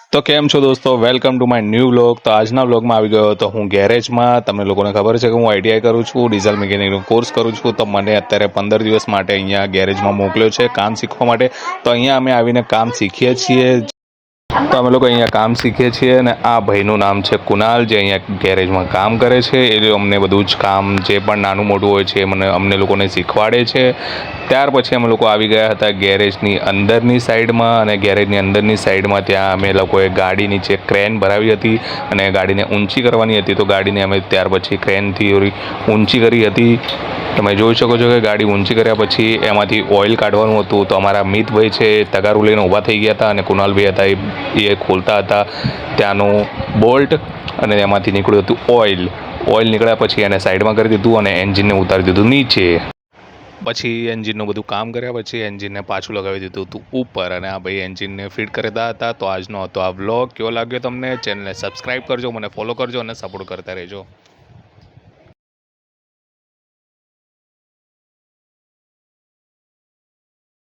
તો કેમ છો દોસ્તો, welcome to my new vlog. તો આજના વ્લોગમાં આવી ગયો તો હું ગેરેજમાં। તમને લોકોને ખબર છે કે હું આઈટીઆઈ કરું છું, ડીઝલ મિકેનિકનો કોર્સ કરું છું। તો મને અત્યારે 15 દિવસ માટે અહીંયા ગેરેજમાં મોકલ્યો છે કામ શીખવા માટે। તો અહીંયા અમે આવીને કામ શીખીએ છીએ। તો અમે લોકો અહીંયા કામ શીખીએ છીએ અને આ ભાઈનું નામ છે કુનાલ, જે અહીંયા ગેરેજમાં કામ કરે છે। એ અમને બધું જ કામ જે પણ નાનું મોટું હોય છે અમને લોકોને શીખવાડે છે। ત્યાર પછી અમે લોકો આવી ગયા હતા ગેરેજની અંદરની સાઈડમાં, અને ગેરેજની અંદરની સાઈડમાં ત્યાં અમે લોકોએ ગાડી નીચે ક્રેન ભરાવી હતી અને ગાડીને ઊંચી કરવાની હતી। તો ગાડીને અમે ત્યાર પછી ક્રેનથી ઊંચી કરી હતી। તમે જોઈ શકો છો કે ગાડી ઊંચી કર્યા પછી એમાંથી ઓઇલ કાઢવાનું હતું। તો અમારા મિતભાઈ છે એ તગારું લઈને ઊભા થઈ ગયા હતા અને કુનાલભાઈ હતા એ ખોલતા હતા ત્યાંનું બોલ્ટ, અને એમાંથી નીકળ્યું હતું ઓઇલ। ઓઇલ નીકળ્યા પછી એને સાઈડમાં કરી દીધું અને એન્જિનને ઉતારી દીધું નીચે। પછી એન્જિનનું બધું કામ કર્યા પછી એન્જિનને પાછું લગાવી દીધું હતું ઉપર, અને આ ભાઈ એન્જિનને ફિટ કરતા હતા। તો આજનો હતો આ વ્લોગ। કેવો લાગ્યો તમને? ચેનલને સબસ્ક્રાઈબ કરજો, મને ફોલો કરજો અને સપોર્ટ કરતા રહેજો।